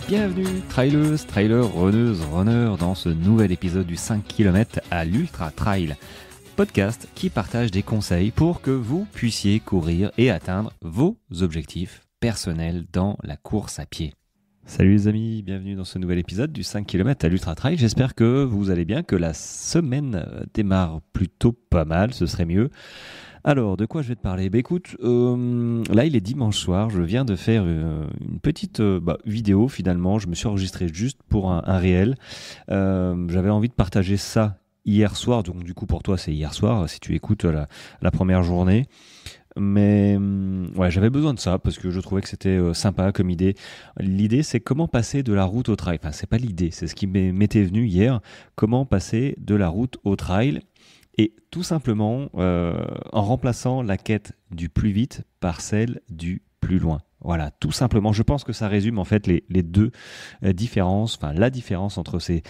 Bienvenue, traileuses, trailers, runneuses, runners, dans ce nouvel épisode du 5 km à l'Ultra Trail, podcast qui partage des conseils pour que vous puissiez courir et atteindre vos objectifs personnels dans la course à pied. Salut les amis, bienvenue dans ce nouvel épisode du 5 km à l'Ultra Trail. J'espère que vous allez bien, que la semaine démarre plutôt pas mal, ce serait mieux. Alors, de quoi je vais te parler ? Écoute, là il est dimanche soir, je viens de faire une petite vidéo finalement, je me suis enregistré juste pour un réel. J'avais envie de partager ça hier soir, donc du coup pour toi c'est hier soir, si tu écoutes la première journée. Mais ouais, j'avais besoin de ça parce que je trouvais que c'était sympa comme idée. L'idée, c'est comment passer de la route au trail. Enfin, c'est pas l'idée, c'est ce qui m'était venu hier. Comment passer de la route au trail. Et tout simplement en remplaçant la quête du plus vite par celle du plus loin. Voilà, tout simplement. Je pense que ça résume en fait les deux différences, enfin la différence entre ces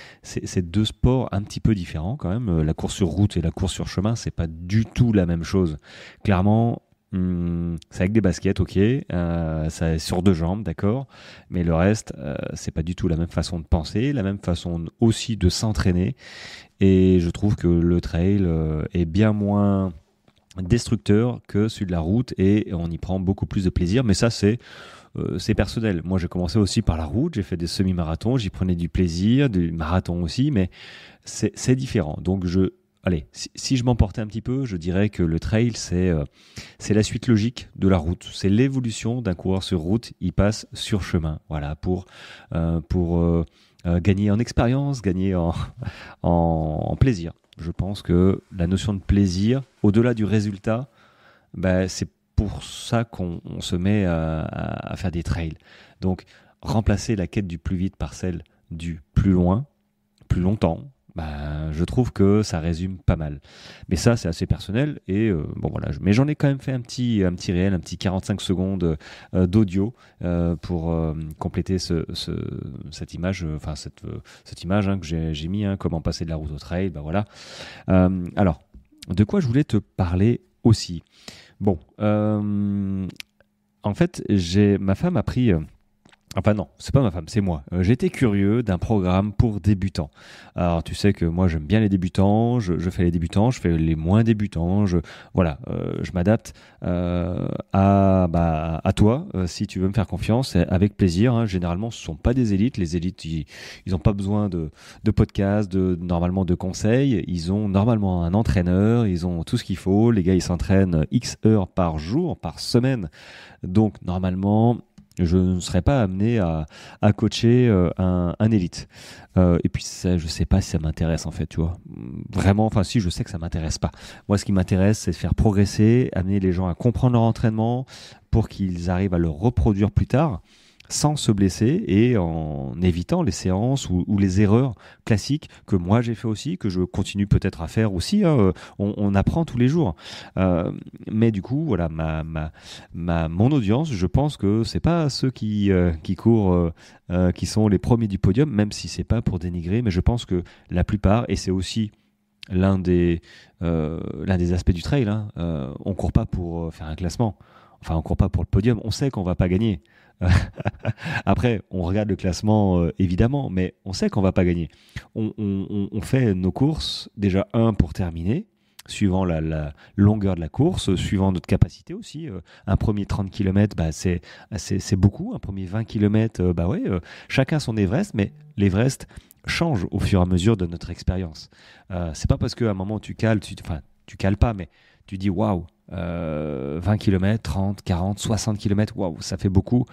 deux sports un petit peu différents quand même. La course sur route et la course sur chemin, c'est pas du tout la même chose. Clairement, c'est avec des baskets, ok, ça est sur deux jambes, d'accord, mais le reste, c'est pas du tout la même façon de penser, la même façon aussi de s'entraîner. Et je trouve que le trail est bien moins destructeur que celui de la route et on y prend beaucoup plus de plaisir. Mais ça, c'est personnel. Moi, j'ai commencé aussi par la route, j'ai fait des semi-marathons, j'y prenais du plaisir, du marathon aussi, mais c'est différent. Donc, allez, si je m'emportais un petit peu, je dirais que le trail, c'est la suite logique de la route. C'est l'évolution d'un coureur sur route, il passe sur chemin. Voilà, pour gagner en expérience, gagner en plaisir. Je pense que la notion de plaisir, au-delà du résultat, c'est pour ça qu'on se met à faire des trails. Donc, remplacer la quête du plus vite par celle du plus loin, plus longtemps, je trouve que ça résume pas mal. Mais ça, c'est assez personnel. Et voilà. Mais j'en ai quand même fait un petit réel, un petit 45 secondes d'audio pour compléter cette image, cette image que j'ai mis, comment passer de la route au trail. Voilà. Alors, de quoi je voulais te parler aussi ? Bon, en fait, ma femme a pris... Enfin non, c'est pas ma femme, c'est moi. J'étais curieux d'un programme pour débutants. Alors tu sais que moi j'aime bien les débutants, je fais les débutants, je fais les moins débutants, je m'adapte à toi si tu veux me faire confiance, avec plaisir. Généralement ce sont pas des élites, les élites ils ont pas besoin de podcasts, normalement de conseils, ils ont normalement un entraîneur, ils ont tout ce qu'il faut, les gars ils s'entraînent X heures par jour, par semaine, donc normalement je ne serais pas amené à coacher un élite. Et puis, ça, je ne sais pas si ça m'intéresse, en fait, tu vois. Vraiment, enfin, si, je sais que ça ne m'intéresse pas. Moi, ce qui m'intéresse, c'est de faire progresser, amener les gens à comprendre leur entraînement pour qu'ils arrivent à le reproduire plus tard, sans se blesser et en évitant les séances ou les erreurs classiques que moi j'ai fait aussi, que je continue peut-être à faire aussi. On apprend tous les jours. Mais du coup, voilà, mon audience, je pense que c'est pas ceux qui courent, qui sont les premiers du podium, même si c'est pas pour dénigrer, mais je pense que la plupart, et c'est aussi l'un des aspects du trail, on court pas pour faire un classement. Enfin, on court pas pour le podium. On sait qu'on va pas gagner. Après, on regarde le classement évidemment, mais on sait qu'on va pas gagner. On fait nos courses déjà pour terminer, suivant la longueur de la course, suivant notre capacité aussi. Un premier 30 km, c'est beaucoup. Un premier 20 km, chacun son Everest, mais l'Everest change au fur et à mesure de notre expérience. C'est pas parce qu'à un moment tu cales, tu cales pas, mais tu dis waouh, 20 km, 30, 40, 60 km, waouh, ça fait beaucoup.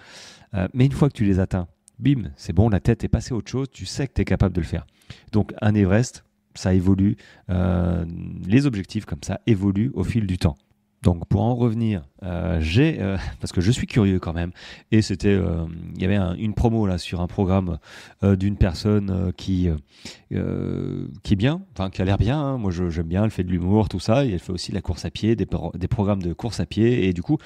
Mais une fois que tu les atteins, bim, c'est bon, la tête est passée à autre chose, tu sais que tu es capable de le faire. Donc un Everest, ça évolue, les objectifs comme ça évoluent au fil du temps. Donc pour en revenir, parce que je suis curieux quand même, et il y avait une promo là sur un programme d'une personne qui est bien, enfin qui a l'air bien. Moi j'aime bien, elle fait de l'humour, tout ça, et elle fait aussi la course à pied, des programmes de course à pied, et du coup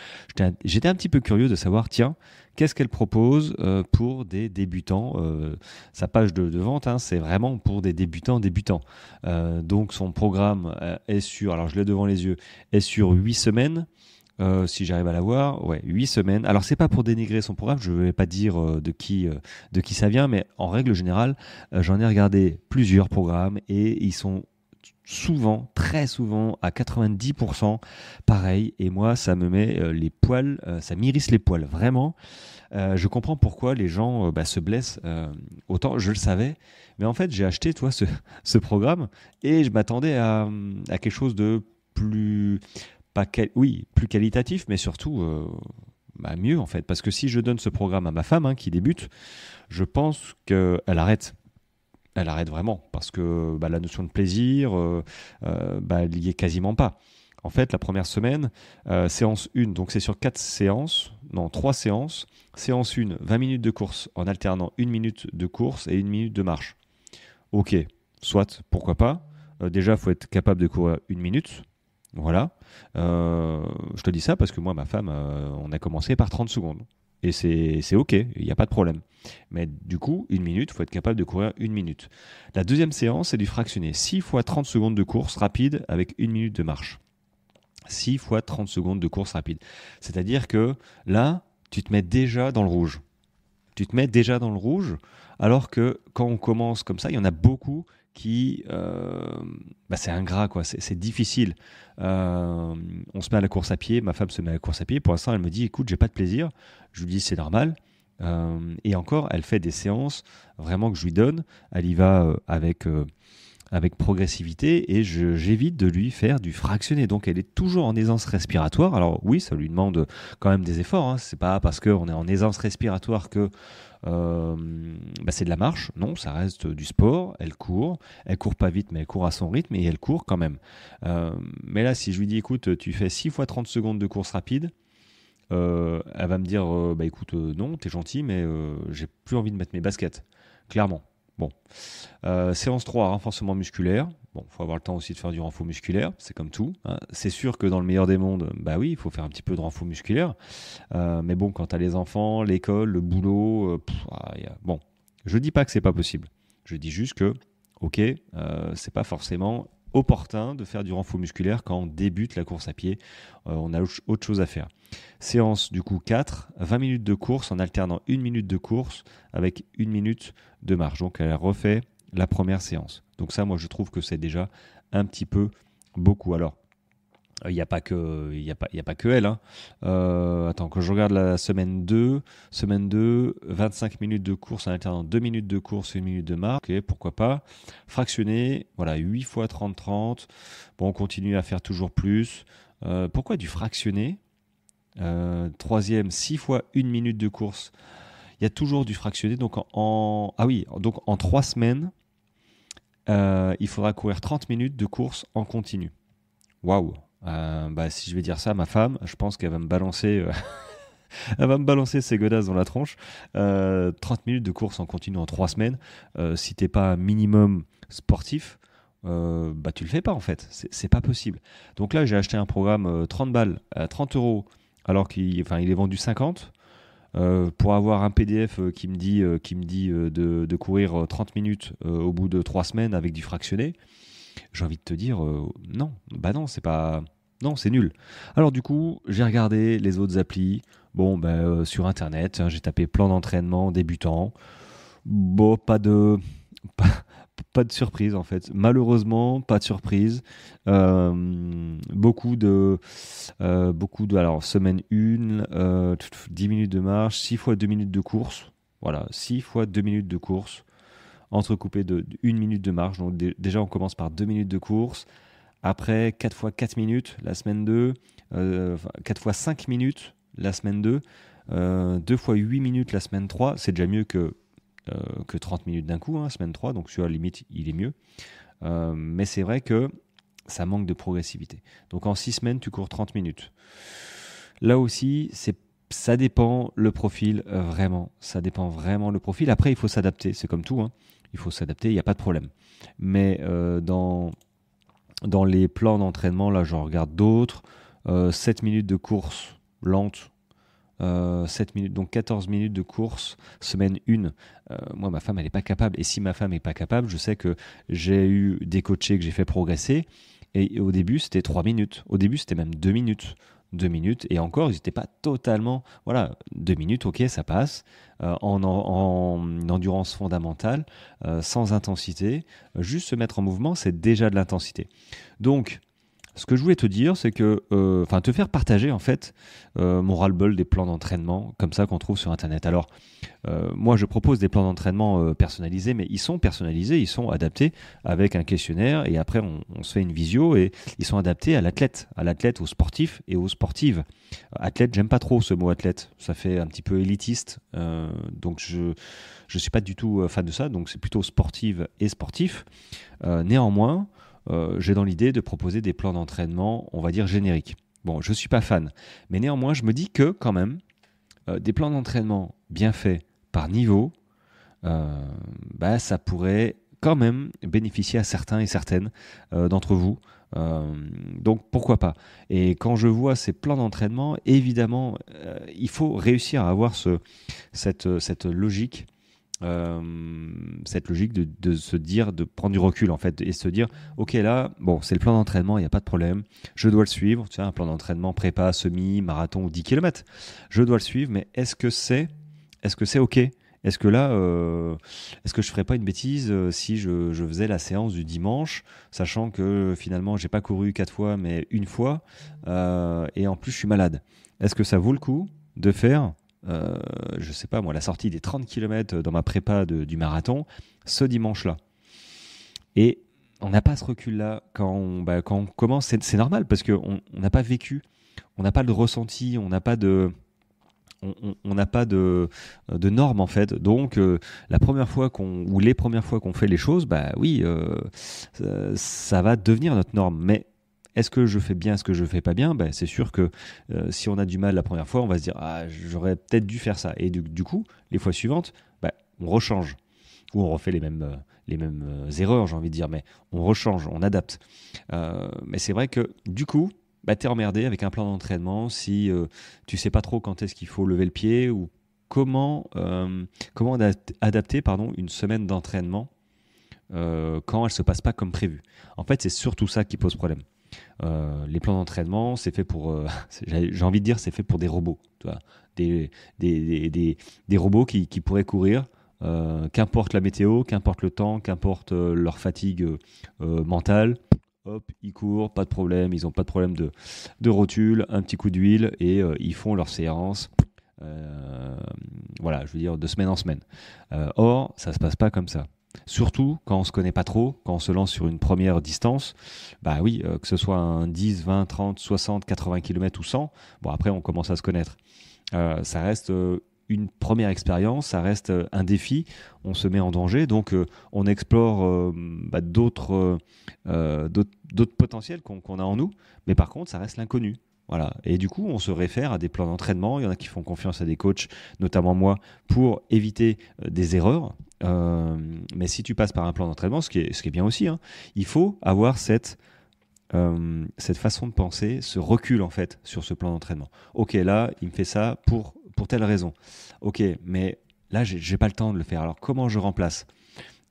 j'étais un petit peu curieux de savoir, tiens, qu'est-ce qu'elle propose pour des débutants. Sa page de vente, c'est vraiment pour des débutants. Donc son programme est sur, alors je l'ai devant les yeux, est sur 8 semaines. Si j'arrive à l'avoir, ouais, 8 semaines. Alors, c'est pas pour dénigrer son programme, je ne vais pas dire de qui ça vient, mais en règle générale, j'en ai regardé plusieurs programmes et ils sont souvent, très souvent, à 90% pareil. Et moi, ça me met les poils, ça m'irrisse les poils, vraiment. Je comprends pourquoi les gens se blessent. Autant je le savais, mais en fait, j'ai acheté, toi, ce programme et je m'attendais à quelque chose de plus, oui, plus qualitatif, mais surtout mieux en fait. Parce que si je donne ce programme à ma femme qui débute, je pense qu'elle arrête. Elle arrête vraiment parce que la notion de plaisir, elle n'y est quasiment pas. En fait, la première semaine, séance 1, donc c'est sur 4 séances, non, 3 séances. Séance 1, 20 minutes de course en alternant 1 minute de course et 1 minute de marche. Ok, soit, pourquoi pas. Déjà, il faut être capable de courir 1 minute. Voilà. Je te dis ça parce que moi, ma femme, on a commencé par 30 secondes. Et c'est ok, il n'y a pas de problème. Mais du coup, 1 minute, il faut être capable de courir 1 minute. La deuxième séance, c'est du fractionné. 6 fois 30 secondes de course rapide avec 1 minute de marche. 6 fois 30 secondes de course rapide. C'est-à-dire que là, tu te mets déjà dans le rouge. Tu te mets déjà dans le rouge, alors que quand on commence comme ça, il y en a beaucoup qui... c'est ingrat, quoi. C'est difficile. On se met à la course à pied, ma femme se met à la course à pied. Pour l'instant, elle me dit, écoute, j'ai pas de plaisir. Je lui dis, c'est normal. Et encore, elle fait des séances vraiment que je lui donne. Elle y va avec progressivité et j'évite de lui faire du fractionné. Donc elle est toujours en aisance respiratoire. Alors oui, ça lui demande quand même des efforts. C'est pas parce qu'on est en aisance respiratoire que c'est de la marche. Non, ça reste du sport. Elle court pas vite, mais elle court à son rythme et elle court quand même. Mais là, si je lui dis, écoute, tu fais 6 fois 30 secondes de course rapide, elle va me dire, écoute, non, t'es gentil, mais j'ai plus envie de mettre mes baskets. Clairement. Bon. Séance 3, renforcement musculaire. Bon, il faut avoir le temps aussi de faire du renfort musculaire, c'est comme tout. C'est sûr que dans le meilleur des mondes, oui, il faut faire un petit peu de renfort musculaire. Mais bon, quand tu as les enfants, l'école, le boulot, bon, je dis pas que c'est pas possible. Je dis juste que, ok, c'est pas forcément opportun de faire du renfort musculaire quand on débute la course à pied. On a autre chose à faire. Séance du coup 4, 20 minutes de course en alternant 1 minute de course avec 1 minute de marche. Donc elle refait la première séance. Donc ça, moi je trouve que c'est déjà un petit peu beaucoup. Alors, il n'y a pas que elle. Attends, quand je regarde la semaine 2, 25 minutes de course en alternant 2 minutes de course et 1 minute de marche. Ok, pourquoi pas. Fractionné, voilà, 8 fois 30-30. Bon, on continue à faire toujours plus. Pourquoi du fractionné ? Troisième, 6 fois 1 minute de course. Il y a toujours du fractionné. Donc en 3 semaines, il faudra courir 30 minutes de course en continu. Waouh! Si je vais dire ça à ma femme, je pense qu'elle va me balancer, elle va me balancer ses godasses dans la tronche. 30 minutes de course en continu en 3 semaines. Si t'es pas un minimum sportif, tu le fais pas en fait. C'est pas possible. Donc là, j'ai acheté un programme 30 balles à 30 euros, alors il est vendu 50. Pour avoir un PDF qui me dit de courir 30 minutes au bout de 3 semaines avec du fractionné, j'ai envie de te dire non, c'est pas, non, c'est nul. Alors du coup, j'ai regardé les autres applis. Bon, sur internet, j'ai tapé plan d'entraînement débutant. Bon, pas de surprise en fait. Malheureusement, pas de surprise. Beaucoup de alors semaine 1, 10 minutes de marche, 6 fois 2 minutes de course. Voilà, 6 fois 2 minutes de course, entrecoupé de 1 minute de marche. Donc déjà, on commence par 2 minutes de course. Après, 4 fois 4 minutes la semaine 2. 4 fois 5 minutes la semaine 2. 2 fois 8 minutes la semaine 3. C'est déjà mieux que 30 minutes d'un coup, semaine 3. Donc sur la limite, il est mieux. Mais c'est vrai que ça manque de progressivité. Donc en 6 semaines, tu cours 30 minutes. Là aussi, ça dépend le profil, vraiment. Ça dépend vraiment le profil. Après, il faut s'adapter, c'est comme tout. Il faut s'adapter, il n'y a pas de problème. Mais dans les plans d'entraînement, là, j'en regarde d'autres. 7 minutes de course lente. 7 minutes, donc 14 minutes de course, semaine 1. Moi, ma femme, elle n'est pas capable. Et si ma femme n'est pas capable, je sais que j'ai eu des coachés que j'ai fait progresser. Et au début, c'était 3 minutes. Au début, c'était même 2 minutes. 2 minutes, et encore, ils n'étaient pas totalement... Voilà, 2 minutes, ok, ça passe, en endurance fondamentale, sans intensité, juste se mettre en mouvement, c'est déjà de l'intensité. Donc, ce que je voulais te dire, c'est que, enfin, te faire partager en fait mon ras-le-bol des plans d'entraînement comme ça qu'on trouve sur Internet. Alors, moi, je propose des plans d'entraînement personnalisés, mais ils sont personnalisés, ils sont adaptés avec un questionnaire, et après, on se fait une visio, et ils sont adaptés à l'athlète, aux sportifs et aux sportives. Athlète, j'aime pas trop ce mot athlète, ça fait un petit peu élitiste, donc je suis pas du tout fan de ça, donc c'est plutôt sportive et sportif. Néanmoins, j'ai dans l'idée de proposer des plans d'entraînement, on va dire génériques. Bon, je ne suis pas fan, mais néanmoins, je me dis que quand même, des plans d'entraînement bien faits par niveau, ça pourrait quand même bénéficier à certains et certaines d'entre vous. Donc pourquoi pas. Et quand je vois ces plans d'entraînement, évidemment, il faut réussir à avoir cette logique, de se dire, de prendre du recul en fait, et se dire ok, là, bon, c'est le plan d'entraînement, il n'y a pas de problème, je dois le suivre, tu sais, un plan d'entraînement prépa, semi, marathon ou 10 km, je dois le suivre, mais est-ce que c'est ok? Est-ce que là, est-ce que je ferais pas une bêtise si je faisais la séance du dimanche, sachant que finalement j'ai pas couru 4 fois mais une fois, et en plus je suis malade? Est-ce que ça vaut le coup de faire, je sais pas moi, la sortie des 30 km dans ma prépa du marathon ce dimanche-là? Et on n'a pas ce recul-là quand on commence, c'est normal parce qu'on n'a pas vécu, on n'a pas le ressenti, on n'a pas de on n'a pas de normes en fait. Donc la première fois ou les premières fois qu'on fait les choses, bah oui, ça va devenir notre norme. Mais est-ce que je fais bien, est-ce que je fais pas bien? C'est sûr que si on a du mal la première fois, on va se dire ah, j'aurais peut-être dû faire ça. Et du coup, les fois suivantes, on rechange. Ou on refait les mêmes erreurs, j'ai envie de dire, mais on rechange, on adapte. Mais c'est vrai que du coup, t'es emmerdé avec un plan d'entraînement si tu sais pas trop quand est-ce qu'il faut lever le pied, ou comment adapter une semaine d'entraînement quand elle se passe pas comme prévu. En fait, c'est surtout ça qui pose problème. Les plans d'entraînement, c'est fait pour, j'ai envie de dire, c'est fait pour des robots, tu vois, des robots qui pourraient courir. Qu'importe la météo, qu'importe le temps, qu'importe leur fatigue mentale, hop, ils courent, pas de problème, ils n'ont pas de problème de rotule, un petit coup d'huile, et ils font leur séance, voilà, je veux dire, de semaine en semaine. Or, ça se passe pas comme ça. Surtout quand on se connaît pas trop, quand on se lance sur une première distance, oui, que ce soit un 10, 20, 30, 60, 80 km ou 100, bon après on commence à se connaître. Ça reste une première expérience, ça reste un défi, on se met en danger, donc on explore d'autres potentiels qu'on a en nous, mais par contre ça reste l'inconnu. Voilà. Et du coup, on se réfère à des plans d'entraînement. Il y en a qui font confiance à des coachs, notamment moi, pour éviter des erreurs. Mais si tu passes par un plan d'entraînement, ce qui est bien aussi, hein, il faut avoir cette façon de penser, ce recul en fait sur ce plan d'entraînement. Ok, là, il me fait ça pour telle raison. Ok, mais là, j'ai pas le temps de le faire. Alors, comment je remplace?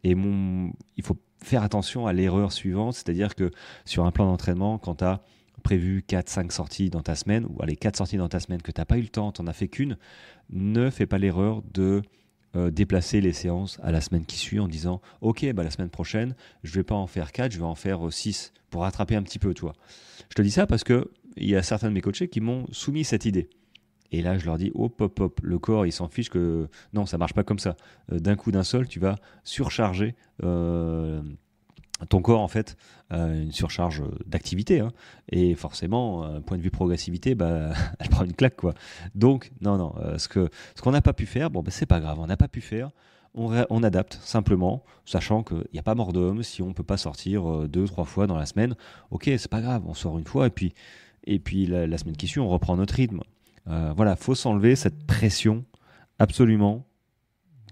Et il faut faire attention à l'erreur suivante, c'est-à-dire que sur un plan d'entraînement, quand tu as prévu 4-5 sorties dans ta semaine, ou allez, 4 sorties dans ta semaine, que tu n'as pas eu le temps, tu n'en as fait qu'une, ne fais pas l'erreur de déplacer les séances à la semaine qui suit en disant ok, la semaine prochaine je vais pas en faire 4, je vais en faire 6 pour rattraper un petit peu, toi. Je te dis ça parce que il y a certains de mes coachés qui m'ont soumis cette idée, et là je leur dis hop hop hop, le corps il s'en fiche, que non, ça marche pas comme ça. D'un coup d'un seul tu vas surcharger ton corps en fait, une surcharge d'activité, hein, et forcément point de vue progressivité, elle prend une claque, quoi. Donc non, ce qu'on n'a pas pu faire, c'est pas grave, on n'a pas pu faire, on adapte simplement, sachant qu'il n'y a pas mort d'homme. Si on peut pas sortir 2-3 fois dans la semaine, ok, c'est pas grave, on sort une fois, et puis la semaine qui suit on reprend notre rythme. Voilà, faut s'enlever cette pression absolument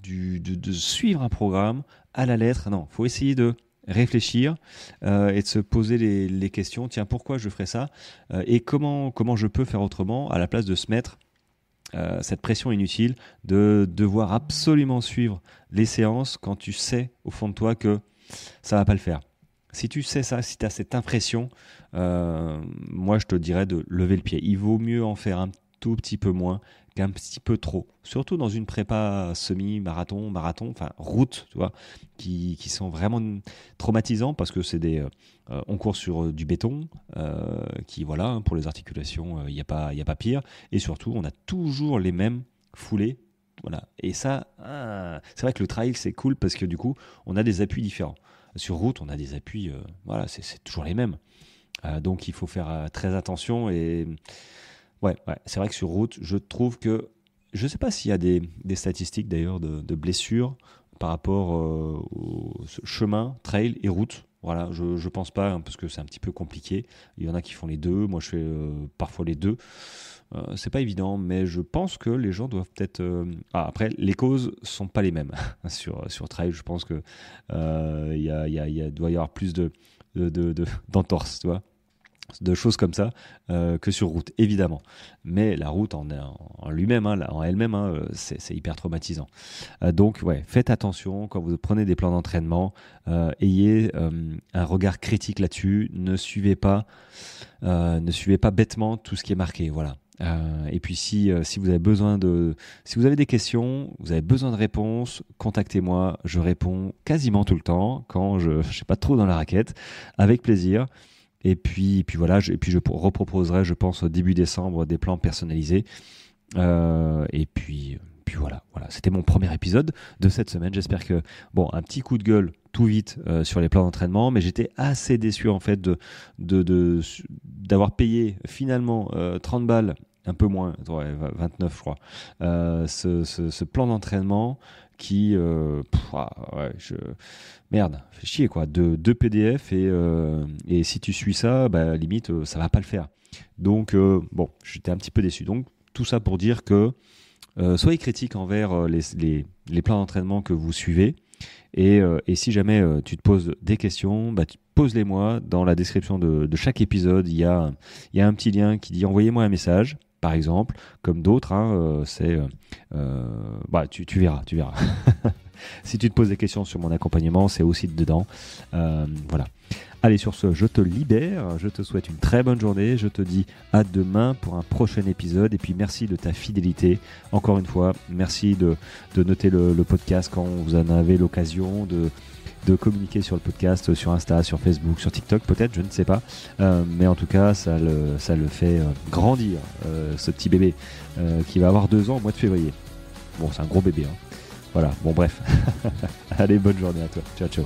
de suivre un programme à la lettre. Non, faut essayer de réfléchir et de se poser les questions. Tiens, pourquoi je ferais ça, et comment je peux faire autrement, à la place de se mettre cette pression inutile de devoir absolument suivre les séances quand tu sais au fond de toi que ça va pas le faire. Si tu sais ça, si tu as cette impression, moi je te dirais de lever le pied. Il vaut mieux en faire un tout petit peu moins qu'un petit peu trop. Surtout dans une prépa semi-marathon, marathon, enfin route, tu vois, qui sont vraiment traumatisants parce que on court sur du béton, qui voilà, hein, pour les articulations, il n'y a pas pire. Et surtout, on a toujours les mêmes foulées. Voilà. Et ça, c'est vrai que le trail, c'est cool parce que du coup, on a des appuis différents. Sur route, on a des appuis, voilà, c'est toujours les mêmes. Donc il faut faire très attention. Et ouais, c'est vrai que sur route, je trouve que, je ne sais pas s'il y a des statistiques d'ailleurs de blessures par rapport au chemin, trail et route. Voilà, je ne pense pas, hein, parce que c'est un petit peu compliqué. Il y en a qui font les deux, moi je fais parfois les deux. C'est pas évident, mais je pense que les gens doivent peut-être. Après, les causes sont pas les mêmes sur trail. Je pense que doit y avoir plus d'entorses, tu vois, de choses comme ça que sur route, évidemment. Mais la route en lui-même, hein, en elle-même, hein, c'est hyper traumatisant. Donc, ouais, faites attention quand vous prenez des plans d'entraînement. Ayez un regard critique là-dessus. Ne suivez pas bêtement tout ce qui est marqué. Voilà. Et puis si vous avez si vous avez des questions, vous avez besoin de réponses, contactez-moi. Je réponds quasiment tout le temps quand je suis pas trop dans la raquette, avec plaisir. Et puis voilà, je reproposerai, je pense, au début décembre, des plans personnalisés. Et puis voilà, c'était mon premier épisode de cette semaine. J'espère que, bon, un petit coup de gueule tout vite sur les plans d'entraînement, mais j'étais assez déçu en fait d'avoir payé finalement 30 balles, un peu moins, ouais, 29 je crois, ce plan d'entraînement qui, merde, fait chier quoi, deux PDF et si tu suis ça, bah, limite ça va pas le faire. Donc bon, j'étais un petit peu déçu. Donc tout ça pour dire que soyez critique envers les plans d'entraînement que vous suivez. Et si jamais tu te poses des questions, bah, pose-les-moi. Dans la description de chaque épisode, il y a un petit lien qui dit envoyez-moi un message, par exemple, comme d'autres. Hein, tu verras. Si tu te poses des questions sur mon accompagnement, c'est aussi dedans. Voilà. Allez, sur ce, je te libère, je te souhaite une très bonne journée, je te dis à demain pour un prochain épisode et puis merci de ta fidélité. Encore une fois, merci de noter le podcast quand vous en avez l'occasion, de communiquer sur le podcast, sur Insta, sur Facebook, sur TikTok peut-être, je ne sais pas. Mais en tout cas, ça le fait grandir, ce petit bébé qui va avoir 2 ans au mois de février. Bon, c'est un gros bébé, hein. Voilà, bon bref. Allez, bonne journée à toi. Ciao, ciao.